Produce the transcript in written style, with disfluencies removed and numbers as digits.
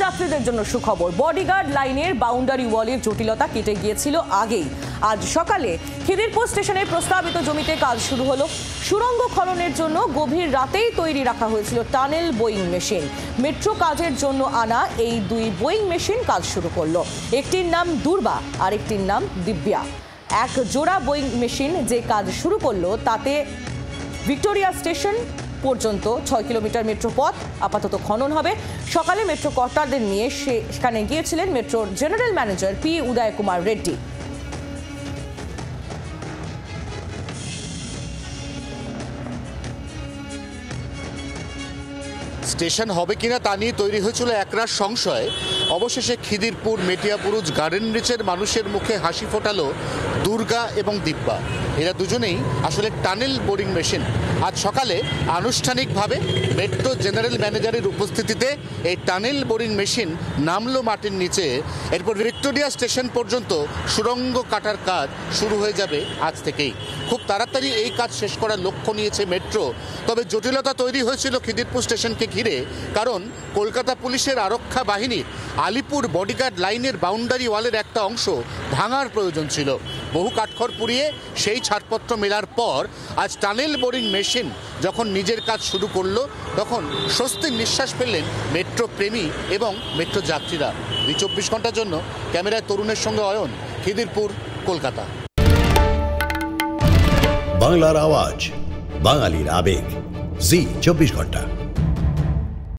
যাত্রীদের জন্য সুখবর। বডিগার্ড লাইনের বাউন্ডারি ওয়ালের জটিলতা কেটে গিয়েছিল আগেই। আজ সকালে খিদিরপুর স্টেশনের প্রস্তাবিত জমিতে কাজ শুরু হলো। সুড়ঙ্গ খননের জন্য গভীর রাতেই তৈরি রাখা হয়েছিল টানেল বোয়িং মেশিন। মেট্রো কাজের জন্য আনা এই দুই বোয়িং মেশিন কাজ শুরু করলো। একটির নাম দুর্বা আর একটির নাম দিব্যা। এক জোড়া বোয়িং মেশিন যে কাজ শুরু করলো তাতে ভিক্টোরিয়া স্টেশন পর্যন্ত 6 কিলোমিটার মেট্রো পথ আপাতত খনন হবে। সকালে মেট্রো কর্তাদের নিয়ে সেখানে গিয়েছিলেন মেট্রোর জেনারেল ম্যানেজার পি উদয় কুমার রেড্ডি। স্টেশন হবে কিনা তা নিয়ে তৈরি হয়েছিল একরাশ সংশয়। অবশেষে খিদিরপুর মেটিয়াপুরুজ গার্ডেন রিচের মানুষের মুখে হাসি ফোটালো দুর্গা এবং দিব্যা। এরা দুজনেই আসলে টানেল বোরিং মেশিন। আজ সকালে আনুষ্ঠানিকভাবে মেট্রো জেনারেল ম্যানেজারের উপস্থিতিতে এই টানেল বোরিং মেশিন নামলো মাটির নিচে। এরপর ভিক্টোরিয়া স্টেশন পর্যন্ত সুড়ঙ্গ কাটার কাজ শুরু হয়ে যাবে আজ থেকেই। খুব তাড়াতাড়ি এই কাজ শেষ করার লক্ষ্য নিয়েছে মেট্রো। তবে জটিলতা তৈরি হয়েছিল খিদিরপুর স্টেশনকে ঘিরে, কারণ কলকাতা পুলিশের আরক্ষা বাহিনীর আলিপুর বডিগার্ড লাইনের বাউন্ডারি ওয়ালের একটা অংশ ভাঙার প্রয়োজন ছিল। বহু কাঠখড় পুড়িয়ে সেই ছাড়পত্র মেলার পর আজ টানেল বোরিং মেশিন যখন নিজের কাজ শুরু করলো, তখন স্বস্তির নিঃশ্বাস ফেললেন মেট্রো প্রেমী এবং মেট্রো যাত্রীরা। 24 ঘন্টার জন্য ক্যামেরায় তরুণের সঙ্গে অয়ন, খিদিরপুর, কলকাতা। বাংলার আওয়াজ, বাঙালির আবেগ, জি 24 ঘন্টা।